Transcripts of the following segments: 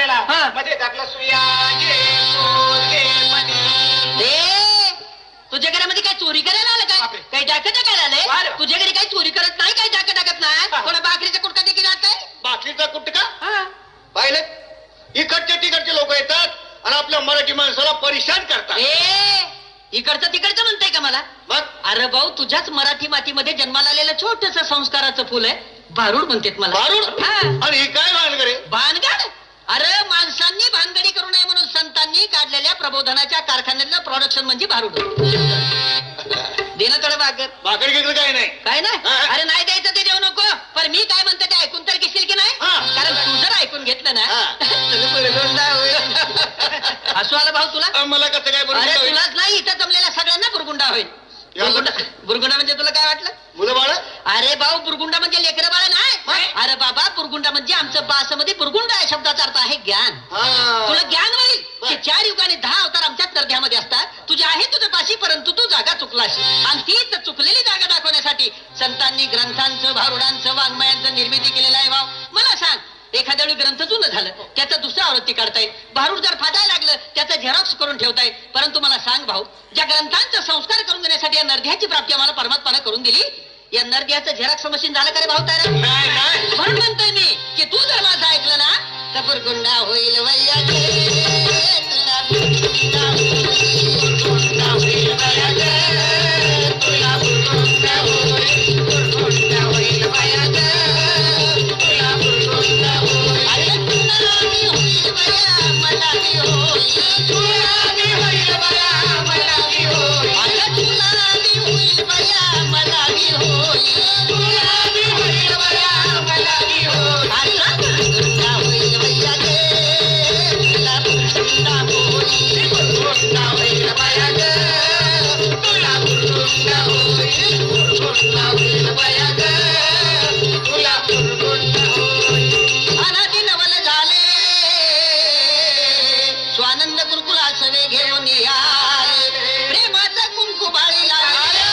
आपल्याला मध्ये टाकला सुया तुझ्या घरामध्ये काय चोरी करायला आलं काय? काही डाकं टाकायला आले? तुझ्या घरी काही चोरी करत नाही, काही डाकं टाकत नाही. कोणा भाकरीचा कुटका देखील जात आहे? भाकरीचा कुटका पाहिलं, इकडचे तिकडचे लोक येतात आणि आपल्या मराठी माणसाला परेशान करतात. इकडचं तिकडचं म्हणताय का मला? मग अरे भाऊ, तुझ्याच मराठी मातीमध्ये जन्माला आलेलं छोटस संस्काराचं फुल आहे, भारूड म्हणतात मला. भारूड? आणि ही काय भानगड आहे? भानगड? अरे माणसांनी भानगडी करू नये म्हणून संतांनी काढलेल्या प्रबोधनाच्या कारखान्यातलं प्रोडक्शन म्हणजे भारूड. देणं थोडं भाकर. भाकर घेतलं काय नाही? काय नाही? अरे नाही द्यायचं ते देऊ नको, पण मी काय म्हणतो ते ऐकून तर घेशील की नाही? कारण तू जर ऐकून घेतलं ना असू आलं भाऊ तुला. मला कसं काय? अरे तुलाच नाही, इथं जमलेल्या सगळ्यांना बुरगुंडा होईल. बुरगुंडा म्हणजे तुला काय वाटलं? मुलं बाळ? अरे भाऊ, बुरगुंडा म्हणजे लेकरं बाळ नाही. अरे बाबा, बुरगुंडा म्हणजे आमचं बासमध्ये बुरगुंडा या शब्दाचा अर्थ आहे ज्ञान. तुला ज्ञान होईल की 4 युगाने 10 अवतार आमच्याच नरध्यामध्ये असतात. तुझे आहे तुझं पाशी, परंतु तू जागा चुकलाशी. आणि तीच चुकलेली जागा दाखवण्यासाठी संतांनी ग्रंथांचं, भारुडांचं, वाङ्मयांचं निर्मिती केलेलं आहे. भाऊ मला सांग, एखाद्या वेळी ग्रंथ जुनं झालं, त्याचं दुसरं आवृत्ती काढतायत. भारूड जर फाटायला लागलं, त्याचं झेरॉक्स करून ठेवतायत. परंतु मला सांग भाऊ, ज्या ग्रंथांचा संस्कार करून देण्यासाठी या नरध्याची प्राप्ती आम्हाला परमात्माने करून दिली, या नरध्याचं झेरॉक्स मशीन झालं का रे भाऊ तयार? म्हणून म्हणतोय मी की तू जर माझं ऐकलं ना तर बुरगुंडा होईल वैयाचे, तुला बुरगुंडा होईल, बुरगुंडा होईल वैयाचे, तुला बुरगुंडा होईल, बुरगुंडा होईल वैयाचे, तुला बुरगुंडा होईल. अरे तुला बी होईल वया, मला बी होईल, तुला बी होईल वया, मला बी होईल. अरे तुला बी होईल वया, मला बी होईल, तुला बी होईल वया, मला बी होईल. असा बुरगुंडा होईल वैयाचे, तुला बुरगुंडा होईल, बुरगुंडा होईल वयाचे, तुला बुरगुंडा होईल, बुरगुंडा होईल वयाचे, तुला बुरगुंडा होईल. अनादी नवल झाले स्वानंद गुरुकुला सवे घेऊन याले, प्रेमाचा कुंकू बाळी लावले.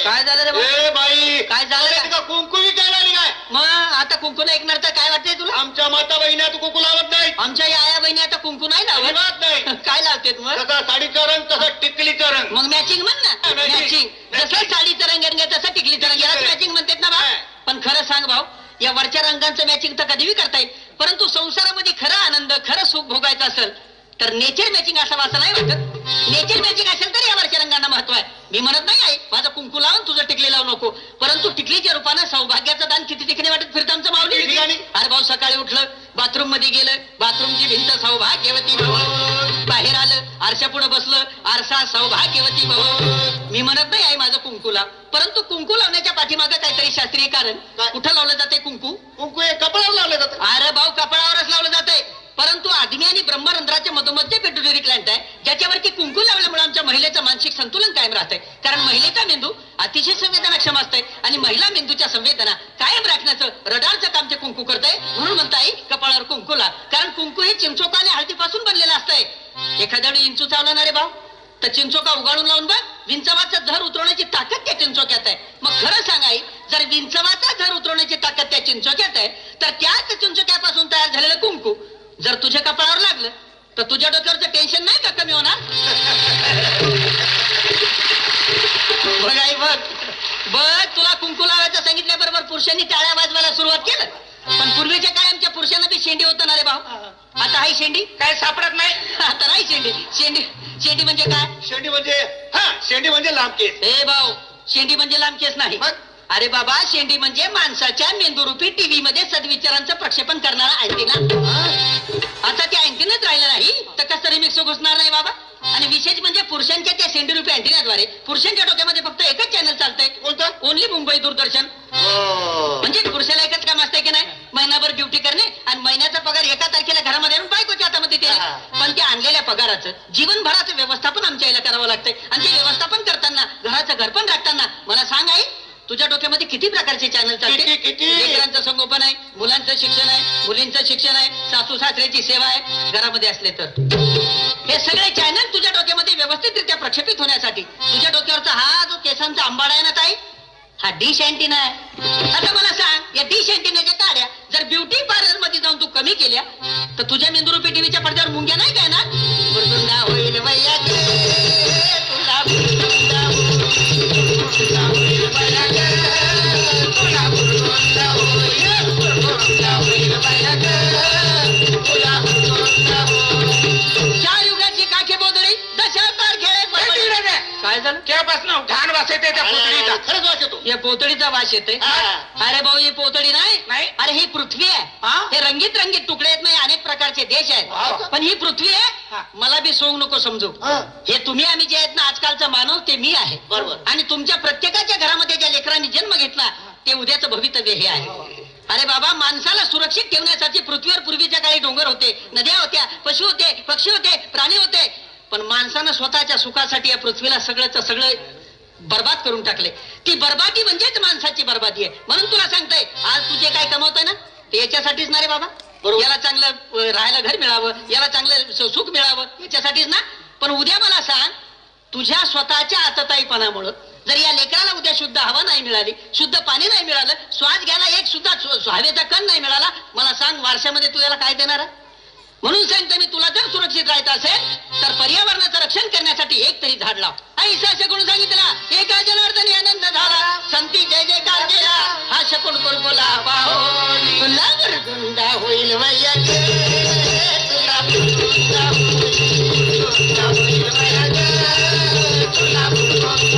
काय झालं रे बाई? काय झालं का कुंकू विकायला आली काय? मग आता कुंकू नाही ऐकणार तर काय वाटतंय तुला? आमच्या माता बहिणी तू कुंकू लावत नाही. आमच्या या आया बहिणी आता कुंकू नाही लावत. नाही. काय लावते मग? जसा साडीचा रंग तसा टिकलीचा रंग. मग मॅचिंग म्हण ना. मॅचिंग जसं साडीचा रंग रंग तसा टिकलीचा रंग, याला मॅचिंग म्हणतात ना बा. पण खरं सांग भाऊ, या वरच्या रंगांचं मॅचिंग तर कधीही करता येईल, परंतु संसारामध्ये खरा आनंद, खरं सुख भोगायचं असेल तर नेचर मॅचिंग असावं असं नाही वाटत. नेचर मॅचिंग असेल तर या वरच्या रंगांना महत्व आहे. मी म्हणत नाही आहे माझं कुंकू लावून तुझं टिकली लावू नको, परंतु टिकलीच्या रूपानं सौभाग्याचं दान किती ठिकाणी वाटत फिरतं आमचं माऊली. अरे भाऊ, सकाळी उठलं, बाथरूम मध्ये गेलं, बाथरूमची भिंत सौभाग्यवती भव, बाहेर आलं, आरशा पुढे बसलं, आरसा सौभाग्यवती भव. मी म्हणत नाही आहे माझं कुंकू लाव, परंतु कुंकू लावण्याच्या पाठीमागं काहीतरी शास्त्रीय कारण. कुठं लावलं जाते कुंकू? कुंकू हे कपड्यावर लावलं जातं. अरे भाऊ, कपाळावरच लावलं जातंय, परंतु आग्नेय आणि ब्रह्मरंध्राच्या मधोमध्य पेट्युटरी ग्लँड आहे, ज्याच्यावरती कुंकू लावल्यामुळे आमच्या महिलेचं मानसिक संतुलन कायम राहतंय. कारण महिलेचा मेंदू अतिशय संवेदनाक्षम असतंय आणि महिला मेंदूच्या संवेदना कायम राखण्याचं रडारचं काम ते कुंकू करतंय. म्हणून म्हणता येईल कपाळावर कुंकू लाव, कारण कुंकू हे चिंचोका आणि हळदीपासून बनलेलं असतंय. एखाद्या वेळी इंचू चावला ना रे भाऊ, तर चिंचोका उगाळून लावून बघ, विंचवाचं झर उतरवण्याची ताकद त्या चिंचोक्यात आहे. मग खरं सांगाय, जर विंचवाचा झर उतरवण्याची ताकद त्या चिंचोक्यात आहे, तर त्याच चिंचोक्यापासून तयार झालेलं कुंकू जर तुझ्या कपाळावर लागलं तर तुझ्या डोक्यावरचं टेन्शन नाही का कमी होणार? बघ आई, बघ बघ, तुला कुंकू लावायचं सांगितल्याबरोबर पुरुषांनी टाळ्या वाजवायला सुरुवात केलं. पण पूर्वीच्या काळी आमच्या पुरुषांना बी शेंडी होतं ना रे भाऊ. आता हाय शेंडी काय सापडत नाही. आता नाही शेंडी. शेंडी शेंडी म्हणजे काय? शेंडी म्हणजे शेंडी म्हणजे लांब केस. हे भाऊ, शेंडी म्हणजे लांब केस नाही. अरे बाबा, शेंडी म्हणजे माणसाच्या मेंदूरूपी टीव्ही मध्ये सद्विचारांचं प्रक्षेपण करणारा अँटिना. आता त्या अँटिनाच राहिलं नाही तर कसं रिमिक्स घुसणार नाही बाबा. आणि विशेष म्हणजे पुरुषांच्या त्या शेंडीरूपी अँटिनाद्वारे पुरुषांच्या डोक्यामध्ये फक्त एकच चॅनल चालतंय. कोणतं? ओनली मुंबई दूरदर्शन. म्हणजे पुरुषाला एकच काम असतंय की नाही, महिनाभर ड्युटी करणे आणि महिन्याचा पगार 1 तारखेला घरामध्ये आणून बायकोच्या हातामध्ये देणे. पण त्या आणलेल्या पगाराचं जीवनभराचं व्यवस्थापन आमच्या याला करावं लागतंय. आणि ते व्यवस्थापन करताना, घराचं घरपण राखताना मला सांग आई, तुझ्या डोक्यामध्ये किती प्रकारचे चॅनल चालते? लेकरांचं संगोपन आहे, मुलांचं शिक्षण आहे, मुलींचं शिक्षण आहे, सासू सासऱ्याची सेवा आहे, घरामध्ये असले तर हे सगळे चॅनल तुझ्या डोक्यामध्ये व्यवस्थितरित्या प्रक्षेपित होण्यासाठी तुझ्या डोक्यावरचा हा जो केसांचा आंबाडा आहे ना ताई, हा डिश अँटिना आहे. आता मला सांग, या डिश अँटिनाच्या काड्या जर ब्युटी पार्लर मध्ये जाऊन तू कमी केल्या तर तुझ्या मेंदुरूपी टीव्हीच्या पडद्यावर मुंग्या नाही काय ना बुरगुंडा होईल वैया ग, तुला बुरगुंडा होईल वैया ग, तुला बुरगुंडा होईल, बुरगुंडा होईल वैया ग, तुला बुरगुंडा होईल. चार युगाची काखे बोदळी दशावतार खेळ काय झालं तेव्हापासून घाण वास येते त्या पुतळीचा. खरंच वाच येतो. या पोतळीचा वास येते अरे भाऊ ही पोतळी नाही नाही. अरे ही पृथ्वी आहे हे रंगीत रंगीत तुकडे आहेत नाही अनेक प्रकारचे देश आहेत पण ही पृथ्वी आहे मला बी सोंग नको समजू हे तुम्ही आम्ही जे आहेत ना आजकालचा मानव ते मी आहे बरोबर. आणि तुमच्या प्रत्येकाच्या घरामध्ये ज्या लेकरांनी जन्म घेतला ते उद्याचं भवितव्य हे आहे. अरे बाबा माणसाला सुरक्षित ठेवण्यासाठी पृथ्वीवर पूर्वीच्या काळी डोंगर होते नद्या होत्या पशु होते पक्षी होते प्राणी होते पण माणसानं स्वतःच्या सुखासाठी या पृथ्वीला सगळं बर्बाद करून टाकले. ती बर्बादी म्हणजेच माणसाची बर्बादी आहे. म्हणून तुला सांगताय आज तुझे काय कमवतोय ना ते याच्यासाठीच ना रे बाबा. याला चांगलं राहायला घर मिळावं याला चांगलं सुख मिळावं याच्यासाठीच ना. पण उद्या मला सांग तुझ्या स्वतःच्या आतताईपणामुळं जर या लेकराला उद्या शुद्ध हवा नाही मिळाली शुद्ध पाणी नाही मिळालं श्वास घ्यायला एक सुद्धा हवेचा कण नाही मिळाला मला सांग वारशामध्ये तू याला काय देणार आहे. म्हणून सांगतो मी तुला जर सुरक्षित राहायचं असेल तर पर्यावरणाचं रक्षण करण्यासाठी एक तरी झाड लाव. ऐसा शकून सांगितला एका जनार्दनी आनंद झाला संती जय जयकार केला हा शकून कुरकुला पाहो तुला बुरगुंडा होईल वैया ग, तुला बुरगुंडा होईल, बुरगुंडा होईल वैया ग, तुला बुरगुंडा